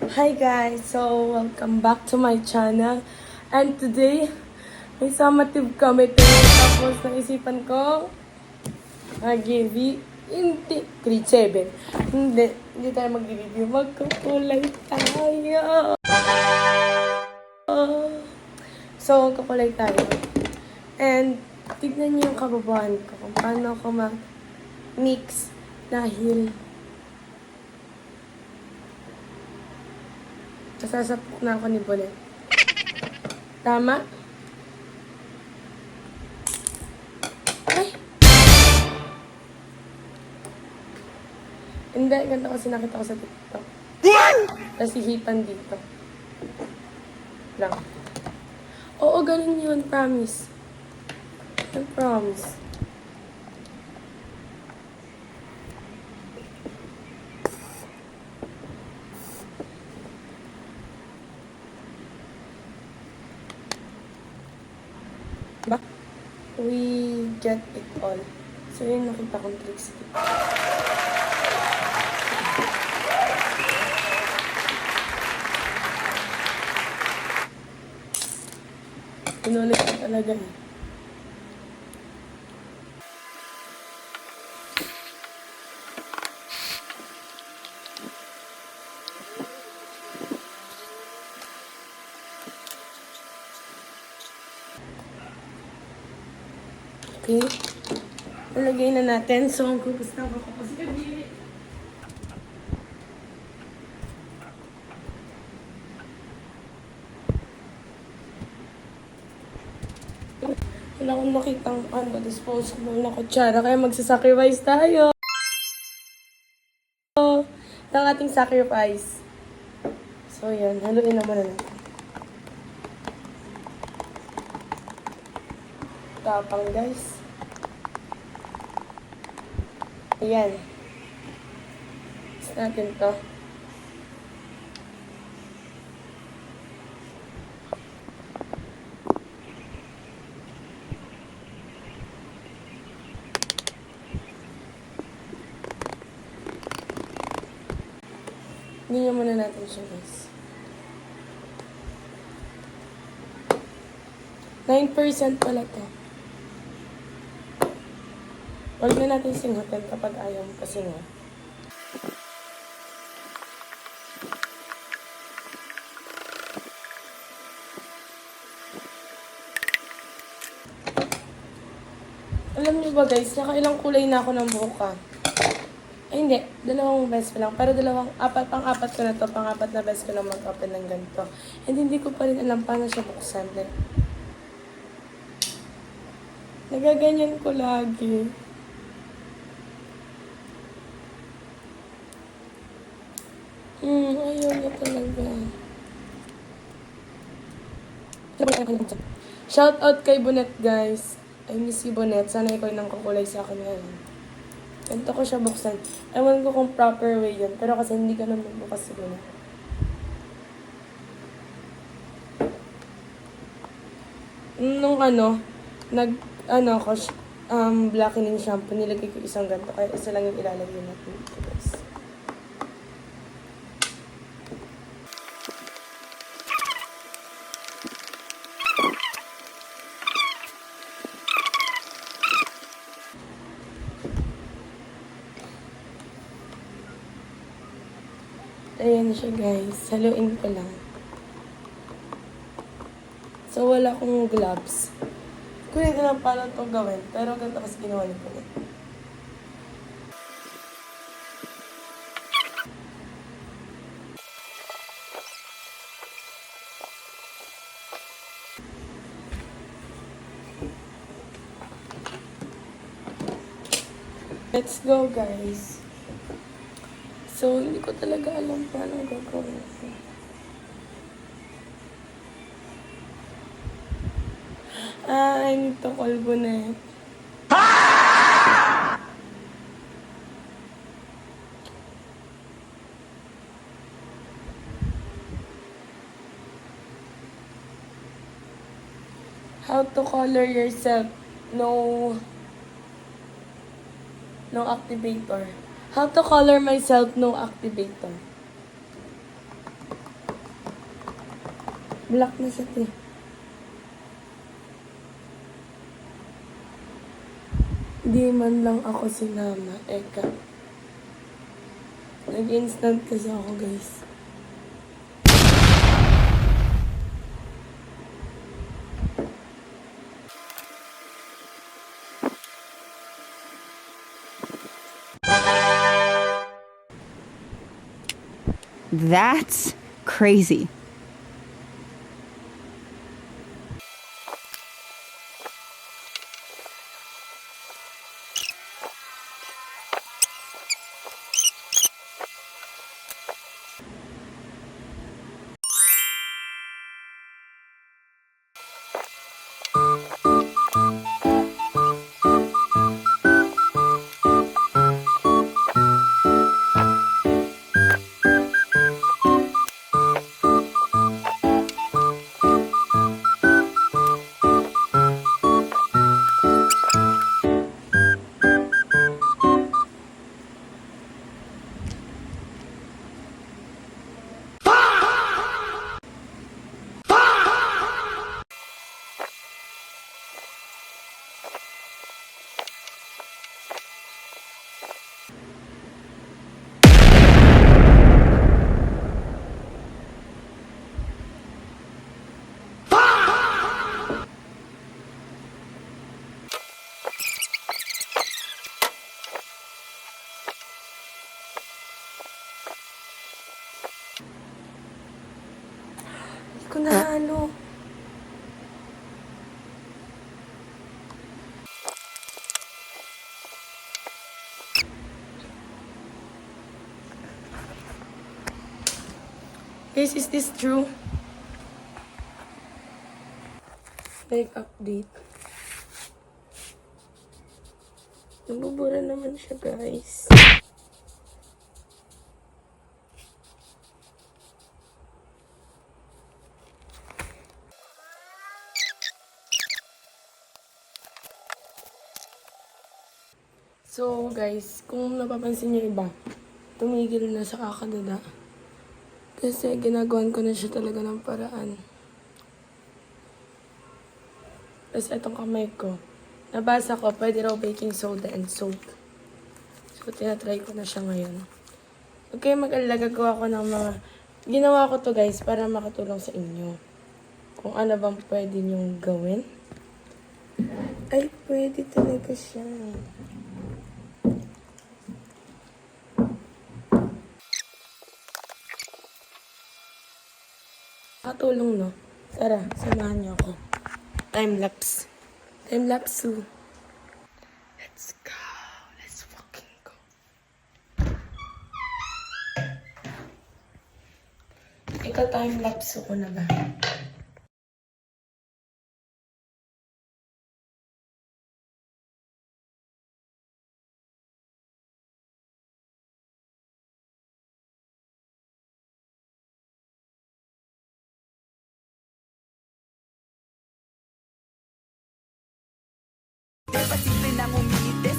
Hi guys! So, welcome back to my channel. And today, may summative kami tayo. Tapos, naisipan ko, hindi, grade 7. Hindi tayo mag-review. Magkukulay tayo. So, kukulay tayo. And, tignan niyo yung kababahan ko kung paano ako mag-mix dahil nasasapok na ako ni Bonet. Tama? Ay! Hindi, ganda kasi nakita ko sa TikTok. Tapos hihipan dito. Lang. Oo, ganun yun. Promise. I promise. Diba? We get it all. So, yun nakita kong tricks dito. Pinulit ko talaga eh. Okay. Nalagay na natin. So, ang gusto ko kasi kabili. Wala akong nakitang disposable na kutsara. Kaya magsasacrifice tayo. Ito ang ating sacrifice. So, yan. Haluin na muna natin. Tapang, guys. Ayan. Gusto natin to. Ganyan muna natin siya, guys. 9% pala to. Huwag na natin singutin kapag ayaw mo pasingot. Alam niyo ba guys, nakailang kulay na ako ng buhok ah. Ay hindi, dalawang beses pa lang. Pero pang-apat ko na to, pang-apat na beses ko na mag-open ng ganito. And hindi ko pa rin alam paano siya buksan. Nagaganyan ko lagi. Ayaw niya talaga. Shout out kay Bonet guys. I miss you Bonet. Sana ikaw nang kukulay sa akin ngayon. Ganito ko siya buksan. Ewan ko kung proper way yun. Pero kasi hindi ka naman bukas siguro. Nung blackening shampoo, nilagay ko isang ganito. Kaya isa lang yung ilalagay natin dito guys. Ayan siya guys. Haluin ko lang. So, wala akong gloves. Kunin ko lang paano ito gawin. Pero ganito kasi ginawa niyo po. Let's go guys. So, hindi ko talaga alam paano gagawin ito. I need to call Bonet. How to color yourself? No activator. How to color myself? No activator. Black na siya, te. Di man lang ako sinama. Eka. Nag-instant kasi ako, guys. That's crazy. Hindi ko nahalo. Guys, is this true? Like, update. Nagbubura naman siya, guys. So, guys, kung napapansin niyo iba, tumigil na sa kakadada. Kasi ginagawan ko na siya talaga ng paraan. Tapos itong kamay ko, nabasa ko, pwede raw baking soda and soap. So, tinatry ko na siya ngayon. Huwag kayong mag-alala, gagawa ko ng mga... Ginawa ko to, guys, para makatulong sa inyo. Kung ano bang pwede niyong gawin. Ay, pwede talaga siya. Katulong, no? Tara, samahan niyo ako. Time-lapse. Time-lapse, Sue. Let's go. Let's fucking go. Ikaw time-lapse ko na ba? Simple nang umiti